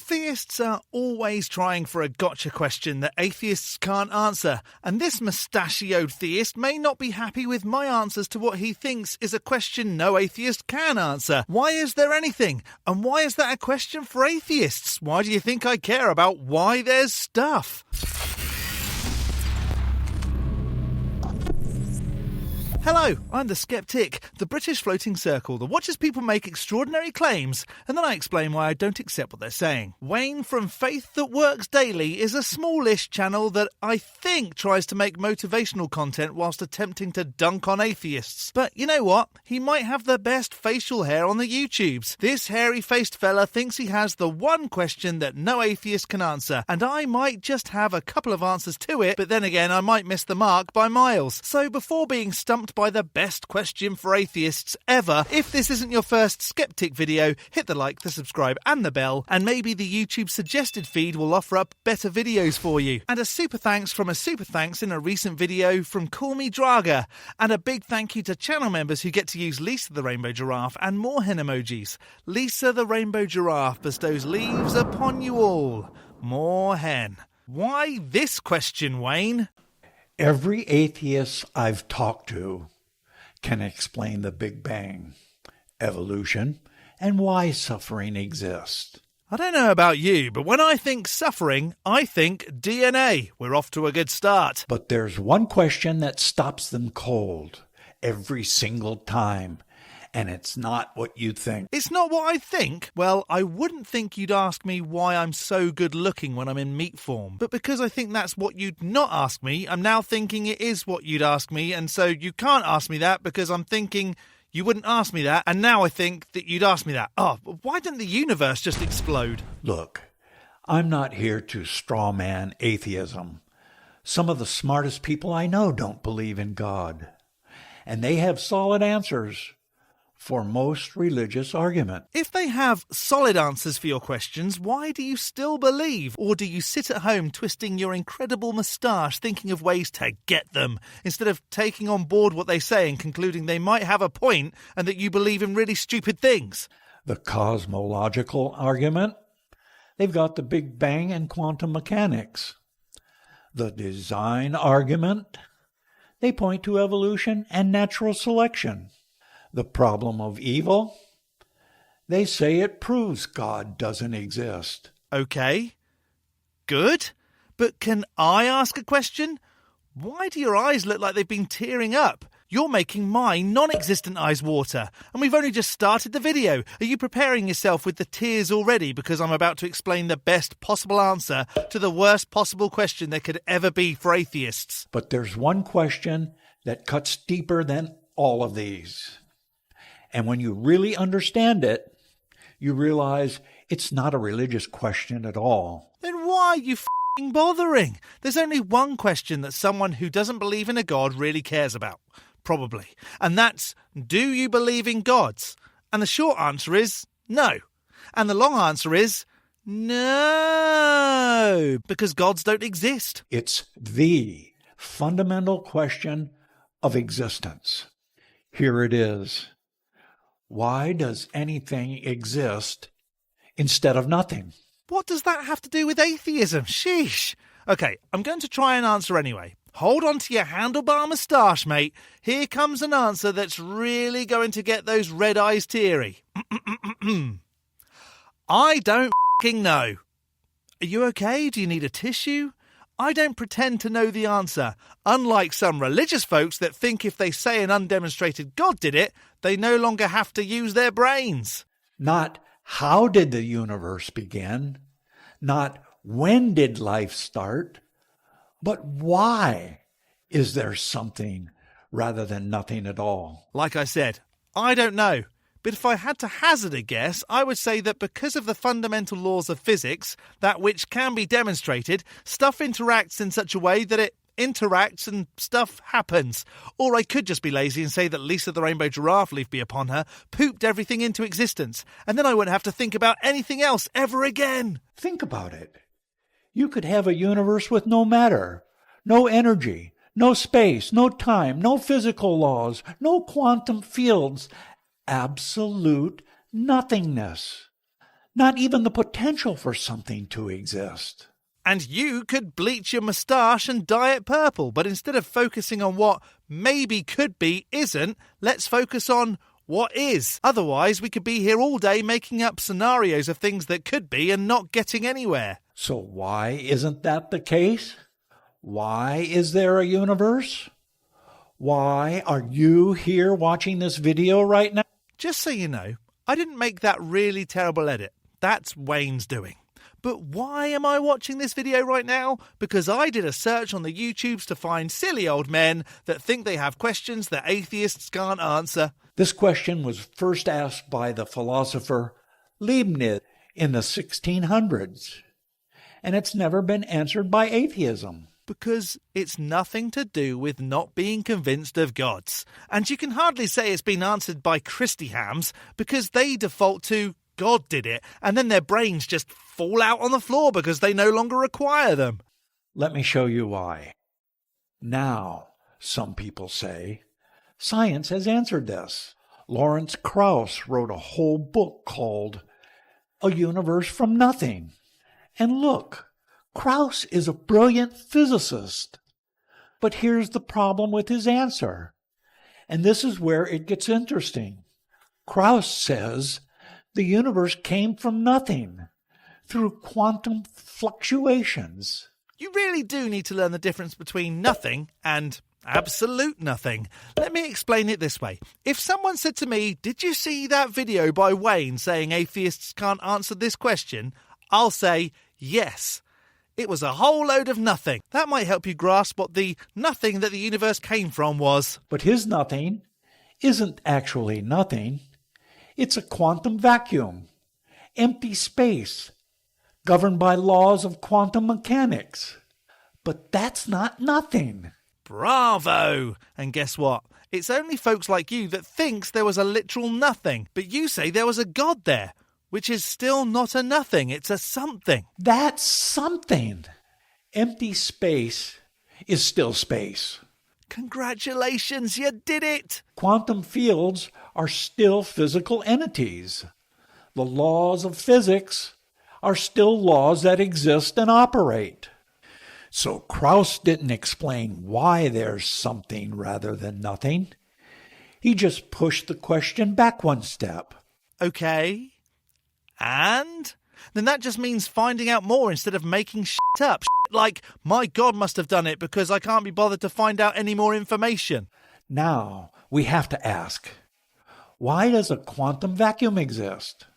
Theists are always trying for a gotcha question that atheists can't answer, and this mustachioed theist may not be happy with my answers to what he thinks is a question no atheist can answer. Why is there anything? And why is that a question for atheists? Why do you think I care about why there's stuff? Hello, I'm the Skeptic, the British floating circle that watches people make extraordinary claims, and then I explain why I don't accept what they're saying. Wayne from Faith That Works Daily is a smallish channel that I think tries to make motivational content whilst attempting to dunk on atheists. But you know what? He might have the best facial hair on the YouTubes. This hairy-faced fella thinks he has the one question that no atheist can answer, and I might just have a couple of answers to it, but then again I might miss the mark by miles. So before being stumped by the best question for atheists ever, if this isn't your first Skeptic video, hit the like, the subscribe and the bell, and maybe the YouTube suggested feed will offer up better videos for you. And a super thanks from a super thanks in a recent video from Call Me Draga, and a big thank you to channel members who get to use Lisa the Rainbow Giraffe and more hen emojis. Lisa the Rainbow Giraffe bestows leaves upon you all. More hen. Why this question, Wayne? Every atheist I've talked to can explain the Big Bang, evolution, and why suffering exists. I don't know about you, but when I think suffering, I think DNA. We're off to a good start. But there's one question that stops them cold every single time, and it's not what you think. It's not what I think? Well, I wouldn't think you'd ask me why I'm so good looking when I'm in meat form. But because I think that's what you'd not ask me, I'm now thinking it is what you'd ask me, and so you can't ask me that because I'm thinking you wouldn't ask me that, and now I think that you'd ask me that. Oh, why didn't the universe just explode? Look, I'm not here to strawman atheism. Some of the smartest people I know don't believe in God, and they have solid answers for most religious argument. If they have solid answers for your questions, why do you still believe? Or do you sit at home twisting your incredible moustache thinking of ways to get them, instead of taking on board what they say and concluding they might have a point and that you believe in really stupid things? The cosmological argument? They've got the Big Bang and quantum mechanics. The design argument? They point to evolution and natural selection. The problem of evil? They say it proves God doesn't exist. Okay. Good. But can I ask a question? Why do your eyes look like they've been tearing up? You're making my non-existent eyes water, and we've only just started the video. Are you preparing yourself with the tears already because I'm about to explain the best possible answer to the worst possible question there could ever be for atheists? But there's one question that cuts deeper than all of these. And when you really understand it, you realize it's not a religious question at all. Then why are you f***ing bothering? There's only one question that someone who doesn't believe in a god really cares about. Probably. And that's, do you believe in gods? And the short answer is no. And the long answer is no. Because gods don't exist. It's the fundamental question of existence. Here it is. Why does anything exist instead of nothing? What does that have to do with atheism? Sheesh. Okay, I'm going to try and answer anyway. Hold on to your handlebar moustache, mate. Here comes an answer that's really going to get those red eyes teary. I don't f***ing know. Are you okay? Do you need a tissue? I don't pretend to know the answer, unlike some religious folks that think if they say an undemonstrated God did it, they no longer have to use their brains. Not how did the universe begin, not when did life start, but why is there something rather than nothing at all? Like I said, I don't know. But if I had to hazard a guess, I would say that because of the fundamental laws of physics, that which can be demonstrated, stuff interacts in such a way that it interacts and stuff happens. Or I could just be lazy and say that Lisa the Rainbow Giraffe, leave be upon her, pooped everything into existence, and then I wouldn't have to think about anything else ever again. Think about it. You could have a universe with no matter, no energy, no space, no time, no physical laws, no quantum fields. Absolute nothingness. not even the potential for something to exist. And you could bleach your moustache and dye it purple, but instead of focusing on what maybe could be isn't, let's focus on what is. Otherwise, we could be here all day making up scenarios of things that could be and not getting anywhere. So why isn't that the case? Why is there a universe? Why are you here watching this video right now? Just so you know, I didn't make that really terrible edit. That's Wayne's doing. But why am I watching this video right now? Because I did a search on the YouTubes to find silly old men that think they have questions that atheists can't answer. This question was first asked by the philosopher Leibniz in the 1600s, and it's never been answered by atheism. Because it's nothing to do with not being convinced of gods. And you can hardly say it's been answered by Christy hams, because they default to God did it, and then their brains just fall out on the floor because they no longer require them. Let me show you why. Now, some people say, science has answered this. Lawrence Krauss wrote a whole book called A Universe from Nothing. And look, Krauss is a brilliant physicist. But here's the problem with his answer. And this is where it gets interesting. Krauss says the universe came from nothing, through quantum fluctuations. You really do need to learn the difference between nothing and absolute nothing. Let me explain it this way. If someone said to me, "Did you see that video by Wayne saying atheists can't answer this question?" I'll say, yes. It was a whole load of nothing. That might help you grasp what the nothing that the universe came from was. But his nothing isn't actually nothing. It's a quantum vacuum, empty space, governed by laws of quantum mechanics. But that's not nothing. Bravo! And guess what? It's only folks like you that thinks there was a literal nothing. But you say there was a God there, which is still not a nothing. It's a something. That's something. Empty space is still space. Congratulations, you did it! Quantum fields are still physical entities. The laws of physics are still laws that exist and operate. So Krauss didn't explain why there's something rather than nothing. He just pushed the question back one step. Okay. And? Then that just means finding out more instead of making shit up. Shit like, my God must have done it because I can't be bothered to find out any more information. Now we have to ask, why does a quantum vacuum exist?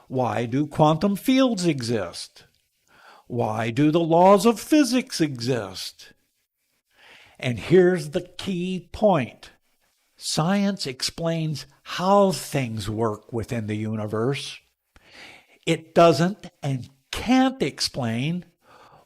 Why do quantum fields exist? Why do the laws of physics exist? And here's the key point. Science explains how things work within the universe. It doesn't and can't explain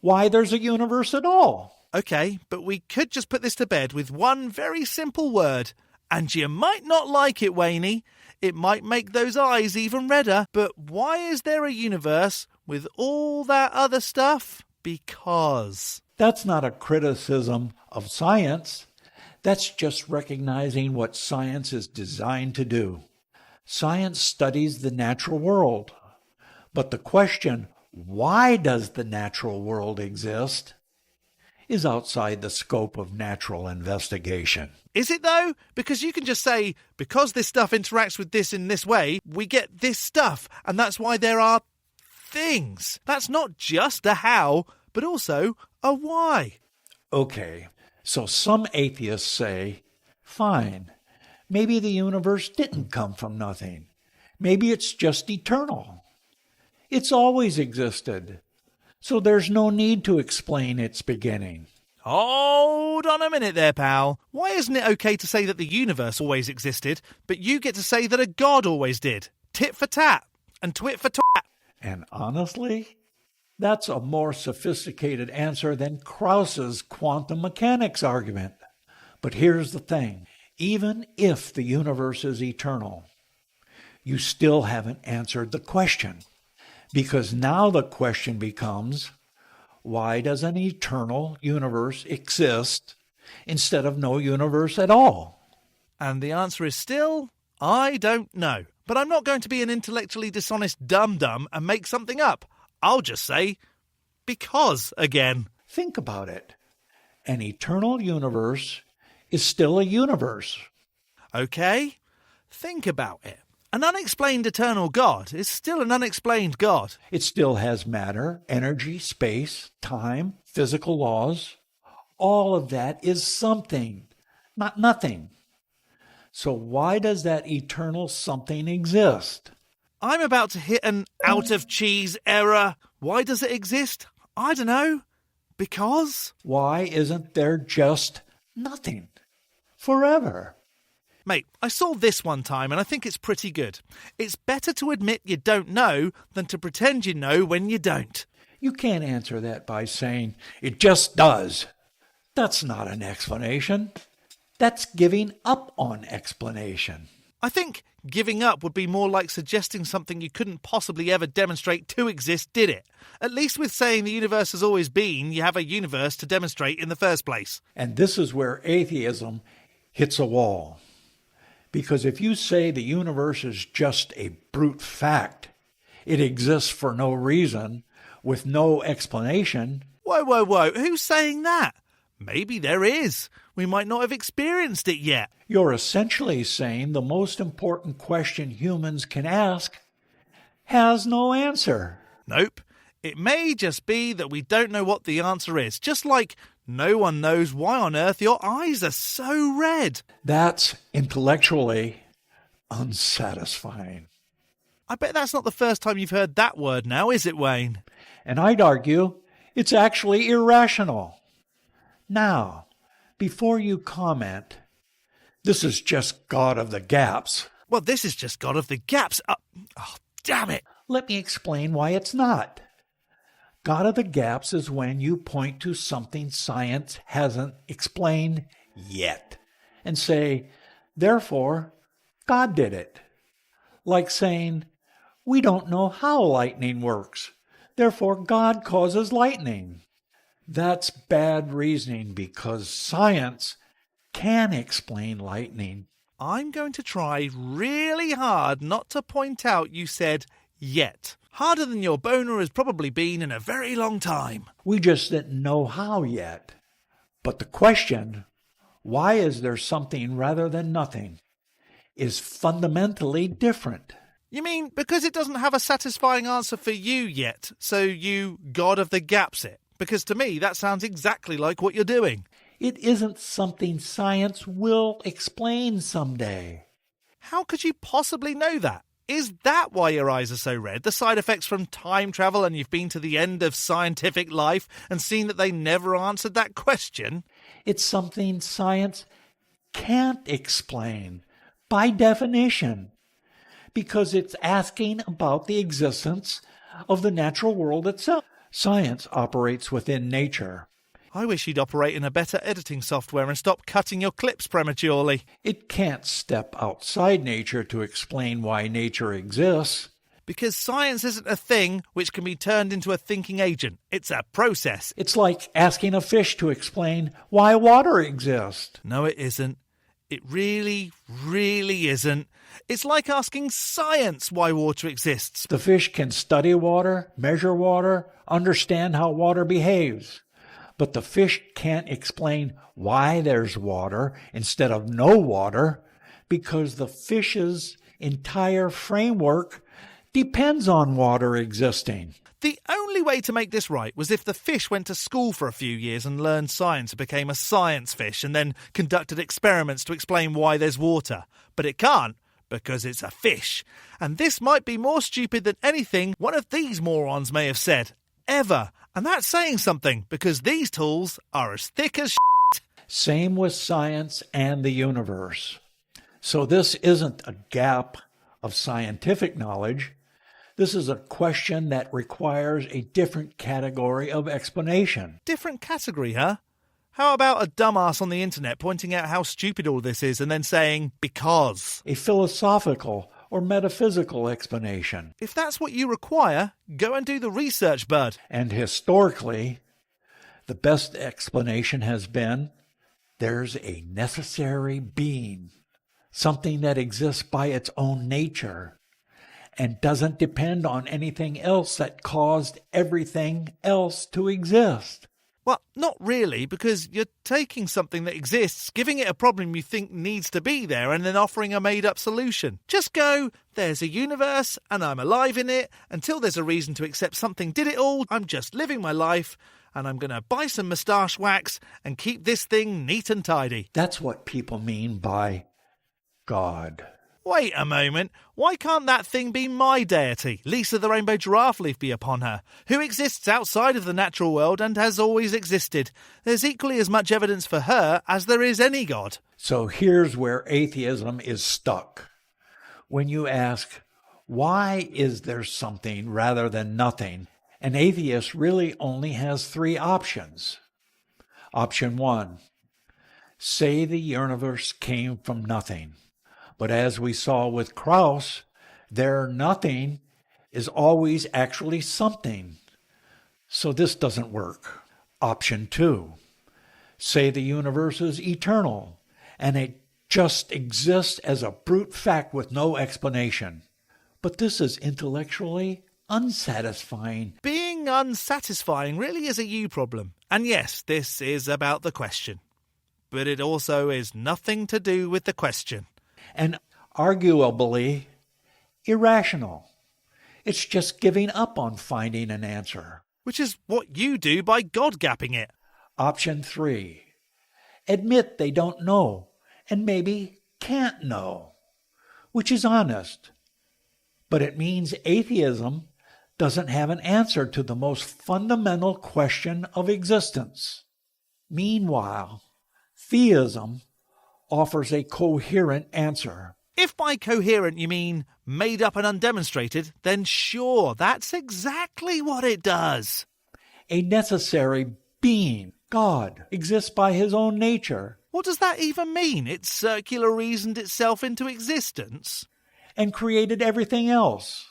why there's a universe at all. Okay, but we could just put this to bed with one very simple word. And you might not like it, Wayne. It might make those eyes even redder. But why is there a universe with all that other stuff? Because. That's not a criticism of science. That's just recognizing what science is designed to do. Science studies the natural world. But the question, why does the natural world exist, is outside the scope of natural investigation. Is it though? Because you can just say, because this stuff interacts with this in this way, we get this stuff, and that's why there are things. That's not just a how, but also a why. Okay, so some atheists say, fine, maybe the universe didn't come from nothing. Maybe it's just eternal. It's always existed, so there's no need to explain its beginning. Hold on a minute there, pal. Why isn't it okay to say that the universe always existed, but you get to say that a god always did? Tit for tat and twit for twat. And honestly, that's a more sophisticated answer than Krauss's quantum mechanics argument. But here's the thing. Even if the universe is eternal, you still haven't answered the question. Because now the question becomes, why does an eternal universe exist instead of no universe at all? And the answer is still, I don't know. But I'm not going to be an intellectually dishonest dum-dum and make something up. I'll just say, because again. Think about it. An eternal universe is still a universe. Okay, think about it. An unexplained eternal God is still an unexplained God. It still has matter, energy, space, time, physical laws. All of that is something, not nothing. So why does that eternal something exist? I'm about to hit an out-of-cheese error. Why does it exist? I don't know. Because? Why isn't there just nothing forever? Mate, I saw this one time and I think it's pretty good. It's better to admit you don't know than to pretend you know when you don't. You can't answer that by saying, it just does. That's not an explanation. That's giving up on explanation. I think giving up would be more like suggesting something you couldn't possibly ever demonstrate to exist, did it? At least with saying the universe has always been, you have a universe to demonstrate in the first place. And this is where atheism hits a wall. Because if you say the universe is just a brute fact, it exists for no reason, with no explanation. Whoa, who's saying that? Maybe there is. We might not have experienced it yet. You're essentially saying the most important question humans can ask has no answer. Nope. It may just be that we don't know what the answer is, just like no one knows why on earth your eyes are so red. That's intellectually unsatisfying. I bet that's not the first time you've heard that word now, is it, Wayne? And I'd argue it's actually irrational. Now, before you comment, this is just God of the gaps. Well, this is just God of the gaps. Oh, damn it. Let me explain why it's not. God of the gaps is when you point to something science hasn't explained yet and say, therefore, God did it. Like saying, we don't know how lightning works, therefore God causes lightning. That's bad reasoning because science can explain lightning. I'm going to try really hard not to point out you said yet. Harder than your boner has probably been in a very long time. We just didn't know how yet. But the question, why is there something rather than nothing, is fundamentally different. You mean because it doesn't have a satisfying answer for you yet, so you God of the gaps it? Because to me that sounds exactly like what you're doing. It isn't something science will explain someday. How could you possibly know that? Is that why your eyes are so red? The side effects from time travel and you've been to the end of scientific life and seen that they never answered that question? It's something science can't explain by definition because it's asking about the existence of the natural world itself. Science operates within nature. I wish you'd operate in a better editing software and stop cutting your clips prematurely. It can't step outside nature to explain why nature exists. Because science isn't a thing which can be turned into a thinking agent. It's a process. It's like asking a fish to explain why water exists. No, it isn't. It really, really isn't. It's like asking science why water exists. The fish can study water, measure water, understand how water behaves. But the fish can't explain why there's water instead of no water because the fish's entire framework depends on water existing. The only way to make this right was if the fish went to school for a few years and learned science and became a science fish and then conducted experiments to explain why there's water. But it can't because it's a fish. And this might be more stupid than anything one of these morons may have said. Ever. And that's saying something, because these tools are as thick as shit. Same with science and the universe. So this isn't a gap of scientific knowledge. This is a question that requires a different category of explanation. Different category, huh? How about a dumbass on the internet pointing out how stupid all this is and then saying, because? A philosophical or metaphysical explanation. If that's what you require, go and do the research, bud. And historically, the best explanation has been there's a necessary being, something that exists by its own nature and doesn't depend on anything else that caused everything else to exist. Well, not really, because you're taking something that exists, giving it a problem you think needs to be there, and then offering a made-up solution. Just go, there's a universe, and I'm alive in it. Until there's a reason to accept something did it all, I'm just living my life, and I'm going to buy some moustache wax and keep this thing neat and tidy. That's what people mean by God. Wait a moment, why can't that thing be my deity? Lisa the Rainbow Giraffe leaf be upon her, who exists outside of the natural world and has always existed. There's equally as much evidence for her as there is any God. So here's where atheism is stuck. When you ask, why is there something rather than nothing? An atheist really only has three options. Option 1, say the universe came from nothing. But as we saw with Krauss, their nothing is always actually something. So this doesn't work. Option 2, say the universe is eternal and it just exists as a brute fact with no explanation. But this is intellectually unsatisfying. Being unsatisfying really is a you problem. And yes, this is about the question. But it also is nothing to do with the question. And arguably irrational. It's just giving up on finding an answer. Which is what you do by God-gapping it. Option 3, admit they don't know and maybe can't know, which is honest. But it means atheism doesn't have an answer to the most fundamental question of existence. Meanwhile, theism offers a coherent answer. If by coherent you mean made up and undemonstrated, then sure, that's exactly what it does. A necessary being, God, exists by his own nature. What does that even mean? It circular reasoned itself into existence? And created everything else.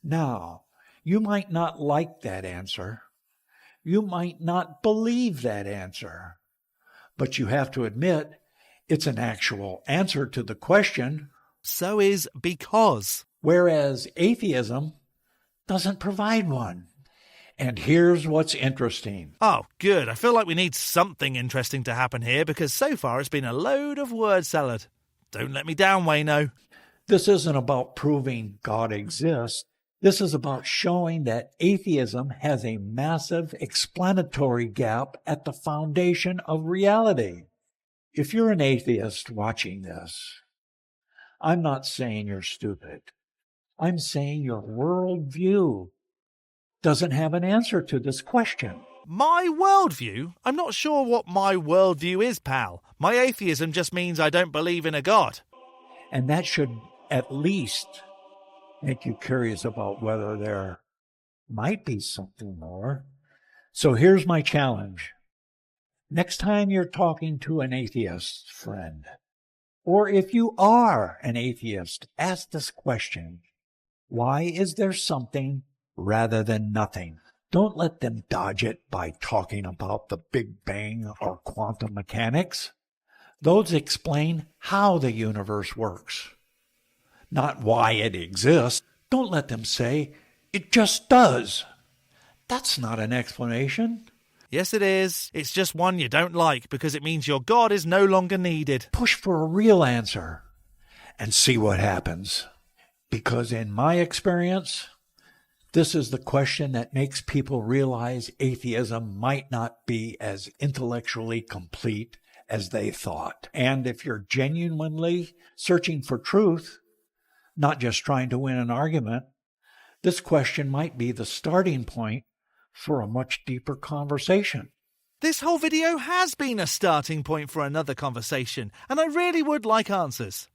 Now, you might not like that answer. You might not believe that answer. But you have to admit, it's an actual answer to the question. So is because. Whereas atheism doesn't provide one. And here's what's interesting. Oh, good. I feel like we need something interesting to happen here because so far it's been a load of word salad. Don't let me down, Wayno. This isn't about proving God exists. This is about showing that atheism has a massive explanatory gap at the foundation of reality. If you're an atheist watching this, I'm not saying you're stupid. I'm saying your worldview doesn't have an answer to this question. My worldview? I'm not sure what my worldview is, pal. My atheism just means I don't believe in a God. And that should at least make you curious about whether there might be something more. So here's my challenge. Next time you're talking to an atheist friend, or if you are an atheist, ask this question. Why is there something rather than nothing? Don't let them dodge it by talking about the Big Bang or quantum mechanics. Those explain how the universe works, not why it exists. Don't let them say, it just does. That's not an explanation. Yes, it is. It's just one you don't like because it means your God is no longer needed. Push for a real answer and see what happens. Because in my experience, this is the question that makes people realize atheism might not be as intellectually complete as they thought. And if you're genuinely searching for truth, not just trying to win an argument, this question might be the starting point for a much deeper conversation. This whole video has been a starting point for another conversation, and I really would like answers.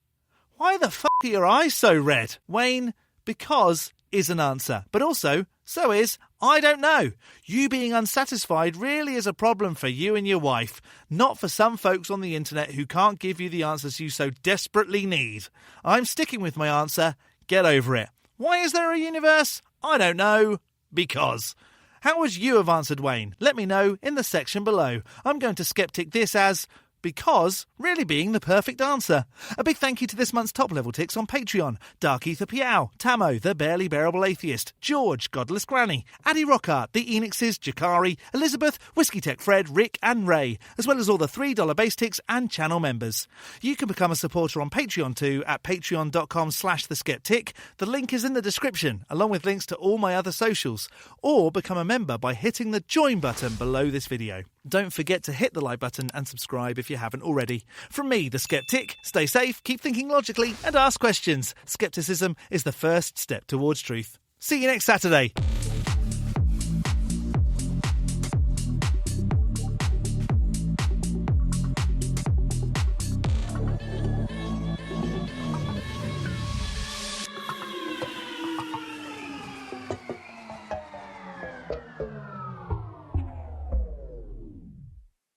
Why the fuck are your eyes so red? Wayne, because is an answer, but also, so is, I don't know. You being unsatisfied really is a problem for you and your wife, not for some folks on the internet who can't give you the answers you so desperately need. I'm sticking with my answer. Get over it. Why is there a universe? I don't know. Because. How would you have answered, Wayne? Let me know in the section below. I'm going to skeptic this as because really being the perfect answer. A big thank you to this month's top-level ticks on Patreon: Dark Ether Piao, Tamo, The Barely Bearable Atheist, George, Godless Granny, Addy Rockhart, The Enixes, Jakari, Elizabeth, Whiskey Tech Fred, Rick and Ray, as well as all the $3 base ticks and channel members. You can become a supporter on Patreon too at patreon.com/theskeptic. The link is in the description, along with links to all my other socials, or become a member by hitting the join button below this video. Don't forget to hit the like button and subscribe if you haven't already. From me, the Skeptic, stay safe, keep thinking logically, and ask questions. Skepticism is the first step towards truth. See you next Saturday.